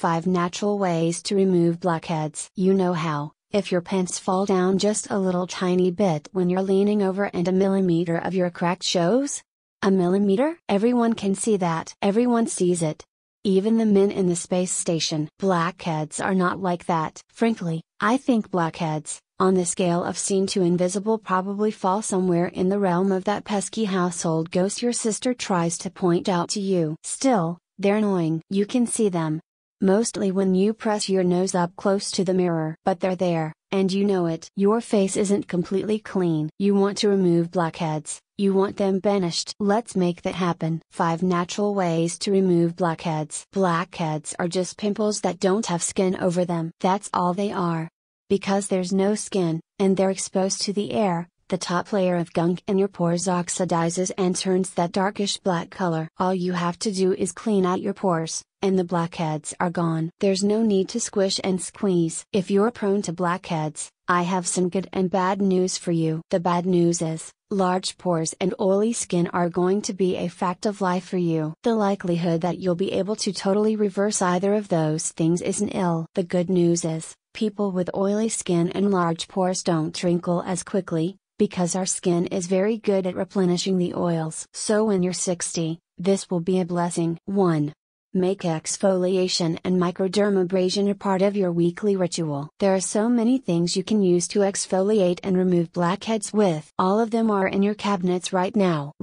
5 natural ways to remove blackheads. You know how, if your pants fall down just a little tiny bit when you're leaning over and a millimeter of your crack shows? A millimeter? Everyone can see that. Everyone sees it. Even the men in the space station. Blackheads are not like that. Frankly, I think blackheads, on the scale of seen to invisible, probably fall somewhere in the realm of that pesky household ghost your sister tries to point out to you. Still, they're annoying. You can see them. Mostly when you press your nose up close to the mirror. But they're there, and you know it. Your face isn't completely clean. You want to remove blackheads. You want them banished. Let's make that happen. 5 natural ways to remove blackheads. Blackheads are just pimples that don't have skin over them. That's all they are. Because there's no skin, and they're exposed to the air, the top layer of gunk in your pores oxidizes and turns that darkish black color. All you have to do is clean out your pores, and the blackheads are gone. There's no need to squish and squeeze. If you're prone to blackheads, I have some good and bad news for you. The bad news is, large pores and oily skin are going to be a fact of life for you. The likelihood that you'll be able to totally reverse either of those things is nil. The good news is, people with oily skin and large pores don't wrinkle as quickly, because our skin is very good at replenishing the oils. So when you're 60, this will be a blessing. 1. Make exfoliation and microdermabrasion a part of your weekly ritual. There are so many things you can use to exfoliate and remove blackheads with. All of them are in your cabinets right now.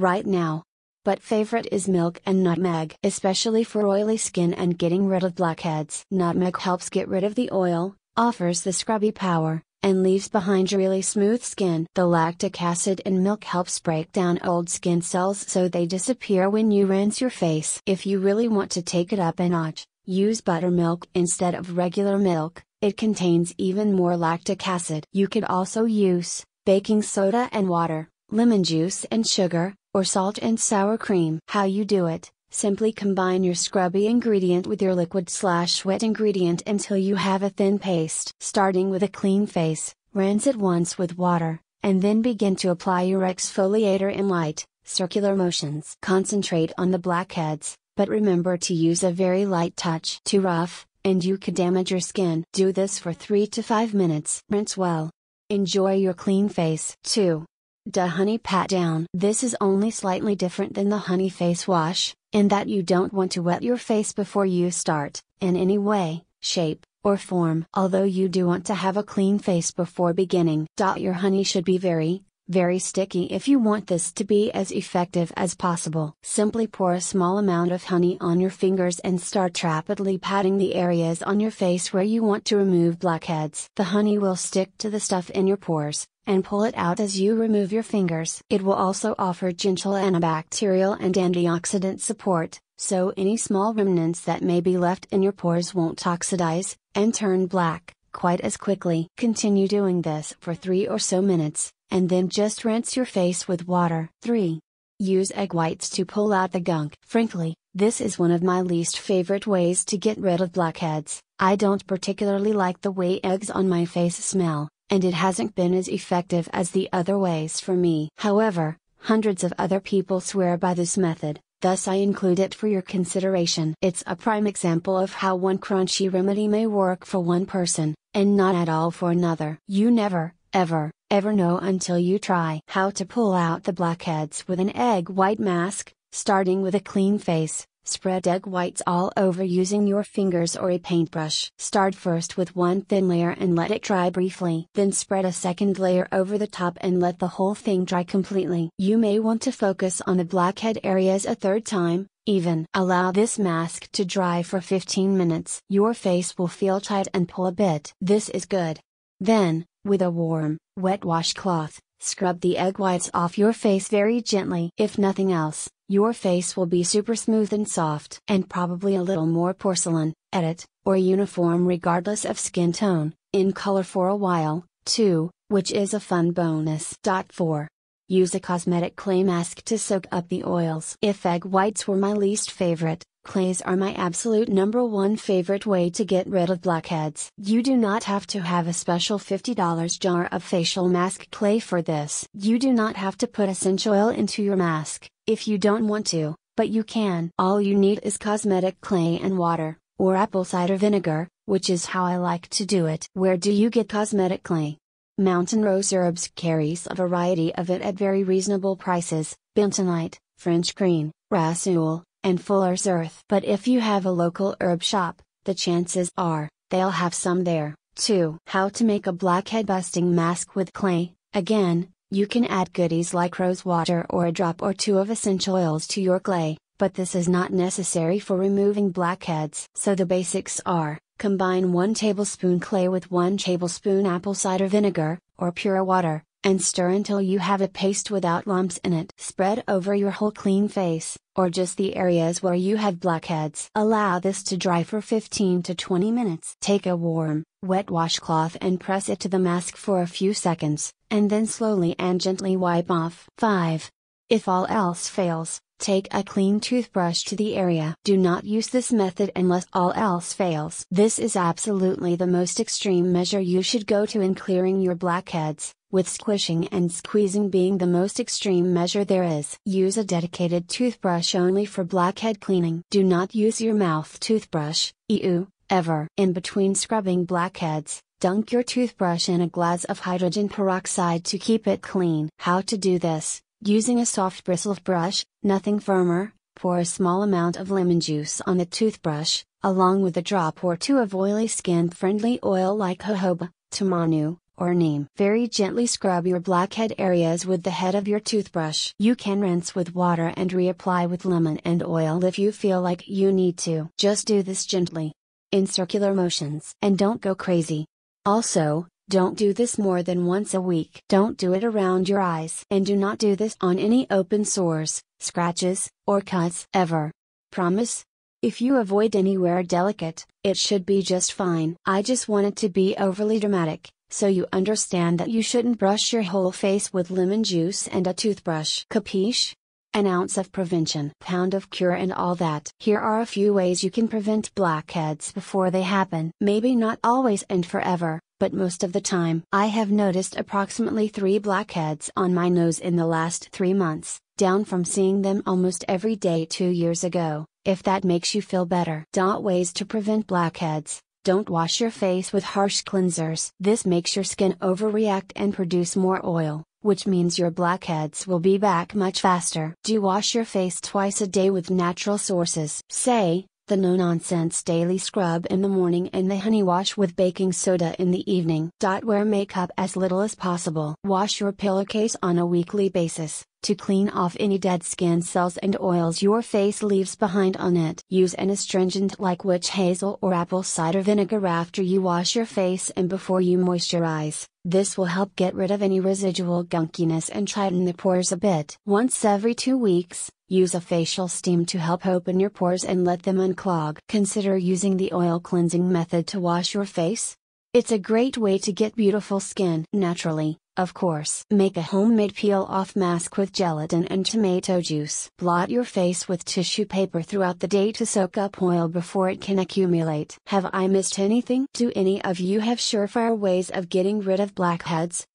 But favorite is milk and nutmeg, especially for oily skin and getting rid of blackheads. Nutmeg helps get rid of the oil, offers the scrubby power, and leaves behind really smooth skin. The lactic acid in milk helps break down old skin cells so they disappear when you rinse your face. If you really want to take it up a notch, use buttermilk instead of regular milk. It contains even more lactic acid. You could also use baking soda and water, lemon juice and sugar, or salt and sour cream. How you do it? Simply combine your scrubby ingredient with your liquid/wet ingredient until you have a thin paste. Starting with a clean face, rinse it once with water, and then begin to apply your exfoliator in light, circular motions. Concentrate on the blackheads, but remember to use a very light touch. Too rough, and you could damage your skin. Do this for 3 to 5 minutes. Rinse well. Enjoy your clean face. 2. The honey pat down. This is only slightly different than the honey face wash, in that you don't want to wet your face before you start, in any way, shape, or form. Although you do want to have a clean face before beginning. Your honey should be very, very sticky if you want this to be as effective as possible. Simply pour a small amount of honey on your fingers and start rapidly patting the areas on your face where you want to remove blackheads. The honey will stick to the stuff in your pores, and pull it out as you remove your fingers. It will also offer gentle antibacterial and antioxidant support, so any small remnants that may be left in your pores won't oxidize, and turn black, quite as quickly. Continue doing this for 3 or so minutes, and then just rinse your face with water. 3. Use egg whites to pull out the gunk. Frankly, this is one of my least favorite ways to get rid of blackheads. I don't particularly like the way eggs on my face smell, and it hasn't been as effective as the other ways for me. However, hundreds of other people swear by this method, thus I include it for your consideration. It's a prime example of how one crunchy remedy may work for one person, and not at all for another. You never, ever know until you try. How to pull out the blackheads with an egg white mask. Starting with a clean face, spread egg whites all over using your fingers or a paintbrush. Start first with one thin layer and let it dry briefly. Then spread a second layer over the top and let the whole thing dry completely. You may want to focus on the blackhead areas a third time, even. Allow this mask to dry for 15 minutes. Your face will feel tight and pull a bit. This is good. Then, with a warm, wet washcloth, scrub the egg whites off your face very gently. If nothing else, your face will be super smooth and soft, and probably a little more porcelain, or uniform regardless of skin tone, in color for a while, too, which is a fun bonus. 4. Use a cosmetic clay mask to soak up the oils. If egg whites were my least favorite, clays are my absolute #1 favorite way to get rid of blackheads. You do not have to have a special $50 jar of facial mask clay for this. You do not have to put essential oil into your mask, if you don't want to, but you can. All you need is cosmetic clay and water, or apple cider vinegar, which is how I like to do it. Where do you get cosmetic clay? Mountain Rose Herbs carries a variety of it at very reasonable prices: bentonite, French green, rasool, and fuller's earth. But if you have a local herb shop, the chances are, they'll have some there, too. How to make a blackhead busting mask with clay? Again, you can add goodies like rose water or a drop or two of essential oils to your clay, but this is not necessary for removing blackheads. So the basics are: combine 1 tablespoon clay with 1 tablespoon apple cider vinegar, or pure water, and stir until you have a paste without lumps in it. Spread over your whole clean face, or just the areas where you have blackheads. Allow this to dry for 15 to 20 minutes. Take a warm, wet washcloth and press it to the mask for a few seconds, and then slowly and gently wipe off. 5. If all else fails, take a clean toothbrush to the area. Do not use this method unless all else fails. This is absolutely the most extreme measure you should go to in clearing your blackheads, with squishing and squeezing being the most extreme measure there is. Use a dedicated toothbrush only for blackhead cleaning. Do not use your mouth toothbrush, ever. In between scrubbing blackheads, dunk your toothbrush in a glass of hydrogen peroxide to keep it clean. How to do this? Using a soft bristled brush, nothing firmer, pour a small amount of lemon juice on the toothbrush, along with a drop or two of oily skin-friendly oil like jojoba, tamanu, or neem. Very gently scrub your blackhead areas with the head of your toothbrush. You can rinse with water and reapply with lemon and oil if you feel like you need to. Just do this gently, in circular motions. And don't go crazy. Also, don't do this more than once a week. Don't do it around your eyes. And do not do this on any open sores, scratches, or cuts ever. Promise? If you avoid anywhere delicate, it should be just fine. I just wanted to be overly dramatic, so you understand that you shouldn't brush your whole face with lemon juice and a toothbrush. Capiche? An ounce of prevention, pound of cure, and all that. Here are a few ways you can prevent blackheads before they happen. Maybe not always and forever, but most of the time. I have noticed approximately 3 blackheads on my nose in the last 3 months, down from seeing them almost every day 2 years ago, if that makes you feel better. Ways to prevent blackheads. Don't wash your face with harsh cleansers. This makes your skin overreact and produce more oil, which means your blackheads will be back much faster. Do wash your face twice a day with natural sources. Say, the no-nonsense daily scrub in the morning and the honey wash with baking soda in the evening. Wear makeup as little as possible. Wash your pillowcase on a weekly basis, to clean off any dead skin cells and oils your face leaves behind on it. Use an astringent like witch hazel or apple cider vinegar after you wash your face and before you moisturize. This will help get rid of any residual gunkiness and tighten the pores a bit. Once every 2 weeks, use a facial steam to help open your pores and let them unclog. Consider using the oil cleansing method to wash your face. It's a great way to get beautiful skin naturally, of course. Make a homemade peel-off mask with gelatin and tomato juice. Blot your face with tissue paper throughout the day to soak up oil before it can accumulate. Have I missed anything? Do any of you have surefire ways of getting rid of blackheads?